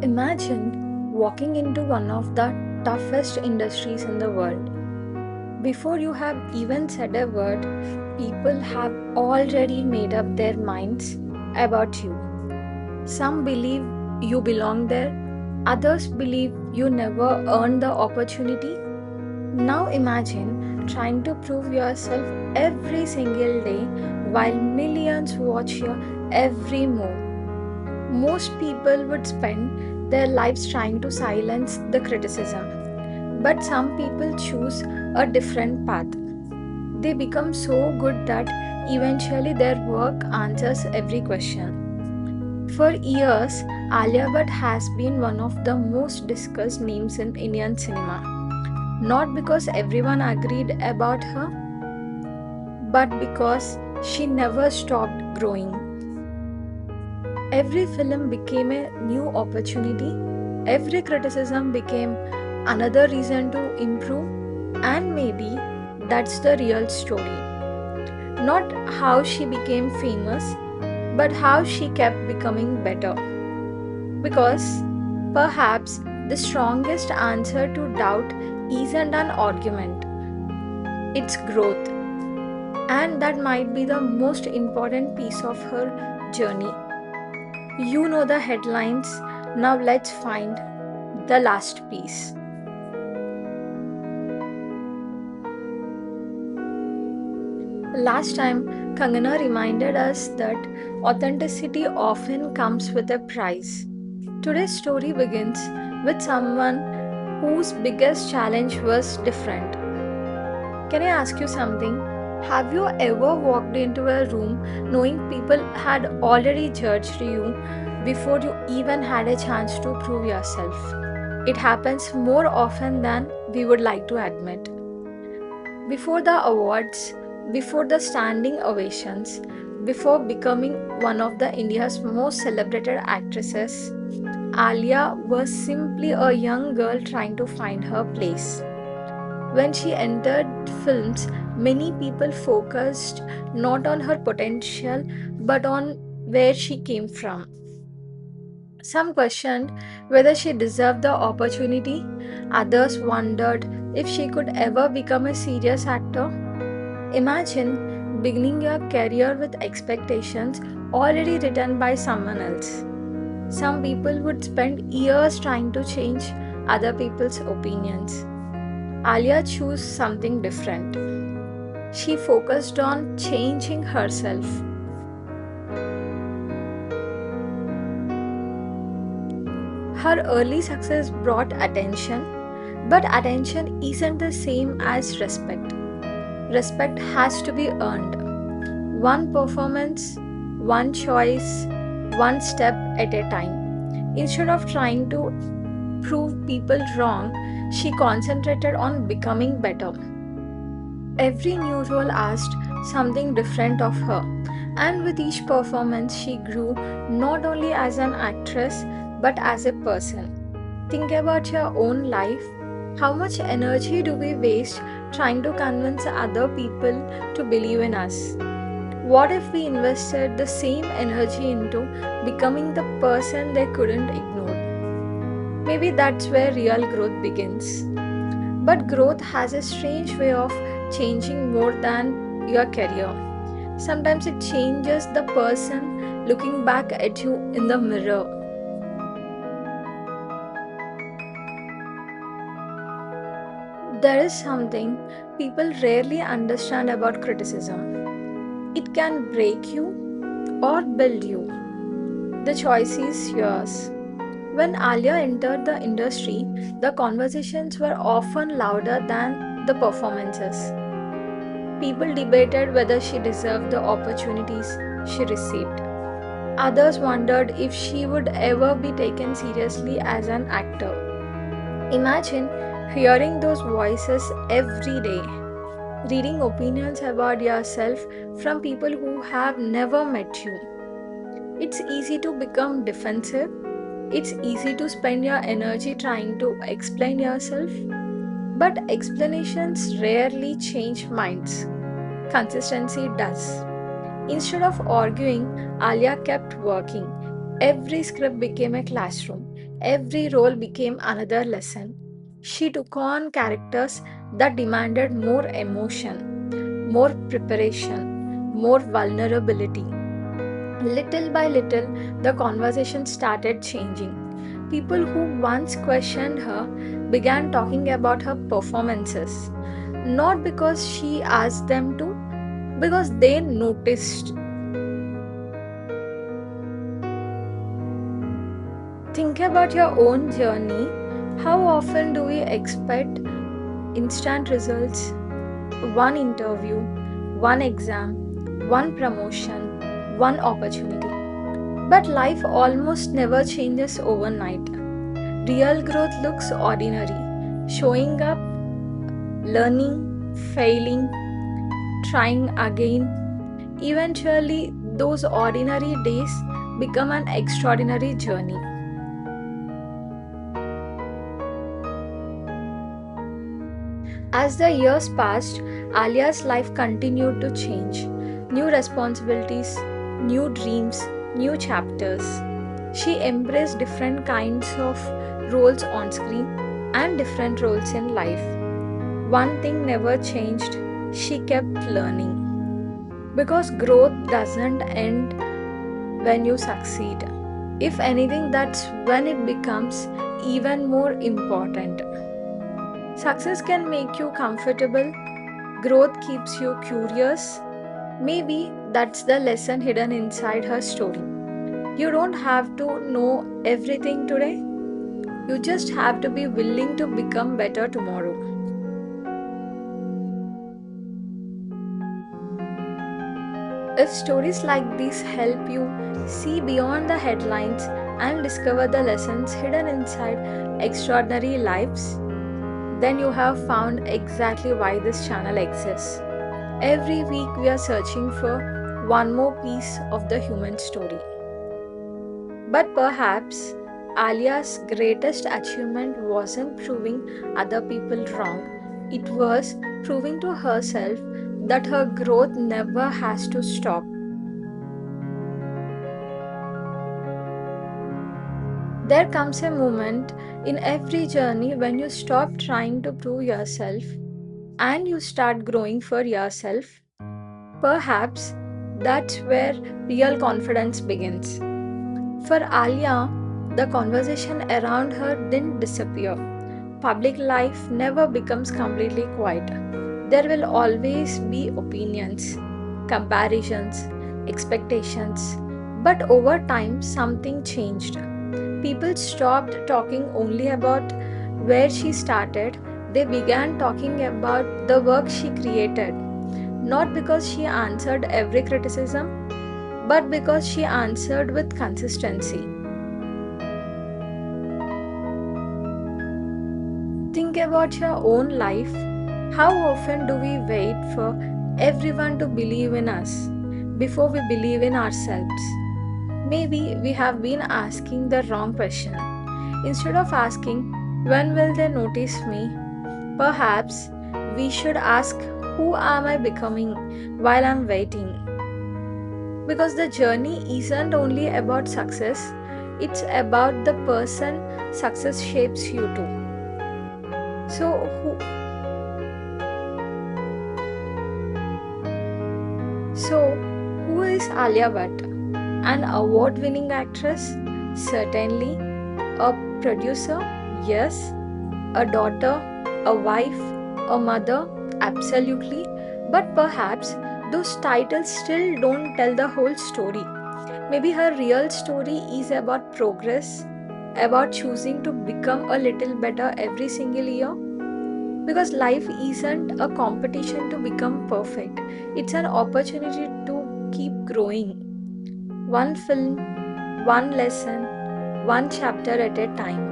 Imagine walking into one of the toughest industries in the world. Before you have even said a word, people have already made up their minds about you. Some believe you belong there, others believe you never earned the opportunity. Now imagine trying to prove yourself every single day while millions watch your every move. Most people would spend their lives trying to silence the criticism, but some people choose a different path. They become so good that eventually their work answers every question. For years, Alia Bhatt has been one of the most discussed names in Indian cinema. Not because everyone agreed about her, but because she never stopped growing. Every film became a new opportunity, every criticism became another reason to improve, and maybe that's the real story. Not how she became famous, but how she kept becoming better. Because perhaps the strongest answer to doubt isn't an argument, it's growth. And that might be the most important piece of her journey. You know the headlines, now let's find the last piece. Last time, Kangana reminded us that authenticity often comes with a price. Today's story begins with someone whose biggest challenge was different. Can I ask you something? Have you ever walked into a room knowing people had already judged you before you even had a chance to prove yourself? It happens more often than we would like to admit. Before the awards, before the standing ovations, before becoming one of the India's most celebrated actresses, Alia was simply a young girl trying to find her place. When she entered films, many people focused not on her potential but on where she came from. Some questioned whether she deserved the opportunity, others wondered if she could ever become a serious actor. Imagine beginning your career with expectations already written by someone else. Some people would spend years trying to change other people's opinions. Alia chose something different. She focused on changing herself. Her early success brought attention, but attention isn't the same as respect. Respect has to be earned. One performance, one choice, one step at a time. Instead of trying to prove people wrong, she concentrated on becoming better. Every new role asked something different of her, and with each performance, she grew not only as an actress but as a person. Think about your own life. How much energy do we waste trying to convince other people to believe in us? What if we invested the same energy into becoming the person they couldn't ignore? Maybe that's where real growth begins. But growth has a strange way of changing more than your career. Sometimes it changes the person looking back at you in the mirror. There is something people rarely understand about criticism. It can break you or build you. The choice is yours. When Alia entered the industry, the conversations were often louder than the performances. People debated whether she deserved the opportunities she received. Others wondered if she would ever be taken seriously as an actor. Imagine hearing those voices every day, reading opinions about yourself from people who have never met you. It's easy to become defensive. It's easy to spend your energy trying to explain yourself. But explanations rarely change minds. Consistency does. Instead of arguing, Alia kept working. Every script became a classroom. Every role became another lesson. She took on characters that demanded more emotion, more preparation, more vulnerability. Little by little, the conversation started changing. People who once questioned her began talking about her performances, not because she asked them to, because they noticed. Think about your own journey. How often do we expect instant results? One interview, one exam, one promotion, one opportunity. But life almost never changes overnight. Real growth looks ordinary. Showing up, learning, failing, trying again. Eventually, those ordinary days become an extraordinary journey. As the years passed, Alia's life continued to change. New responsibilities, new dreams, new chapters. She embraced different kinds of roles on screen and different roles in life. One thing never changed, she kept learning. Because growth doesn't end when you succeed. If anything, that's when it becomes even more important. Success can make you comfortable, growth keeps you curious. Maybe that's the lesson hidden inside her story. You don't have to know everything today, you just have to be willing to become better tomorrow. If stories like these help you see beyond the headlines and discover the lessons hidden inside extraordinary lives, then you have found exactly why this channel exists. Every week, we are searching for one more piece of the human story. But perhaps Alia's greatest achievement wasn't proving other people wrong, it was proving to herself that her growth never has to stop. There comes a moment in every journey when you stop trying to prove yourself and you start growing for yourself. Perhaps that's where real confidence begins. For Alia, the conversation around her didn't disappear. Public life never becomes completely quiet. There will always be opinions, comparisons, expectations. But over time, something changed. People stopped talking only about where she started, they began talking about the work she created. Not because she answered every criticism, but because she answered with consistency. Think about your own life. How often do we wait for everyone to believe in us before we believe in ourselves? Maybe we have been asking the wrong question. Instead of asking, when will they notice me? Perhaps we should ask, who am I becoming while I'm waiting? Because the journey isn't only about success, it's about the person success shapes you to. So, who is Alia Bhatt? An award winning actress? Certainly. A producer? Yes. A daughter? A wife? A mother? Absolutely. But perhaps those titles still don't tell the whole story. Maybe her real story is about progress, about choosing to become a little better every single year. Because life isn't a competition to become perfect, it's an opportunity to keep growing. One film, one lesson, one chapter at a time.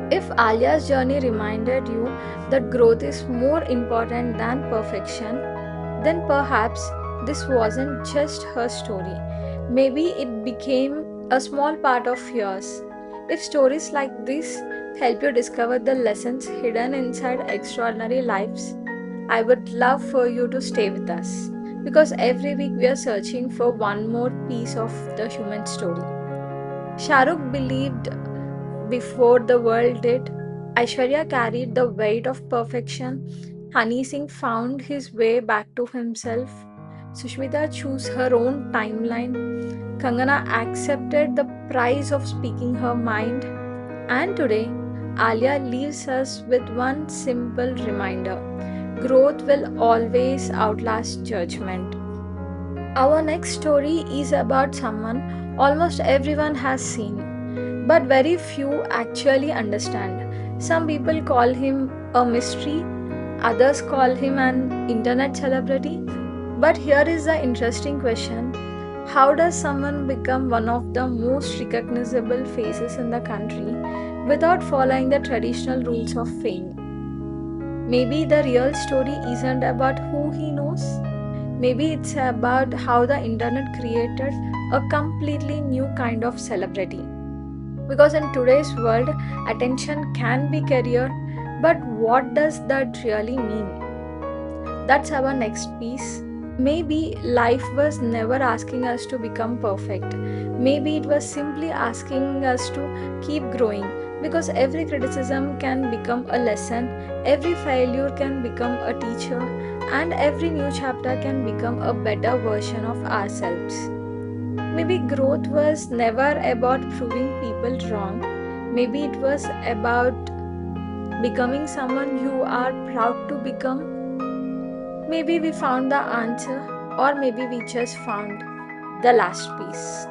If Alia's journey reminded you that growth is more important than perfection, then perhaps this wasn't just her story. Maybe it became a small part of yours. If stories like this help you discover the lessons hidden inside extraordinary lives, I would love for you to stay with us. because every week we are searching for one more piece of the human story. Shahrukh believed before the world did. Aishwarya carried the weight of perfection. Honey Singh found his way back to himself. Sushmita chose her own timeline. Kangana accepted the price of speaking her mind. And today, Alia leaves us with one simple reminder: growth will always outlast judgment. Our next story is about someone almost everyone has seen, but very few actually understand. Some people call him a mystery, others call him an internet celebrity. But here is the interesting question: how does someone become one of the most recognizable faces in the country without following the traditional rules of fame? Maybe the real story isn't about who he knows. Maybe it's about how the internet created a completely new kind of celebrity. Because in today's world, attention can be career, but what does that really mean? That's our next piece. Maybe life was never asking us to become perfect. Maybe it was simply asking us to keep growing, because every criticism can become a lesson, every failure can become a teacher, and every new chapter can become a better version of ourselves. Maybe growth was never about proving people wrong. Maybe it was about becoming someone you are proud to become. Maybe we found the answer, or maybe we just found the last piece.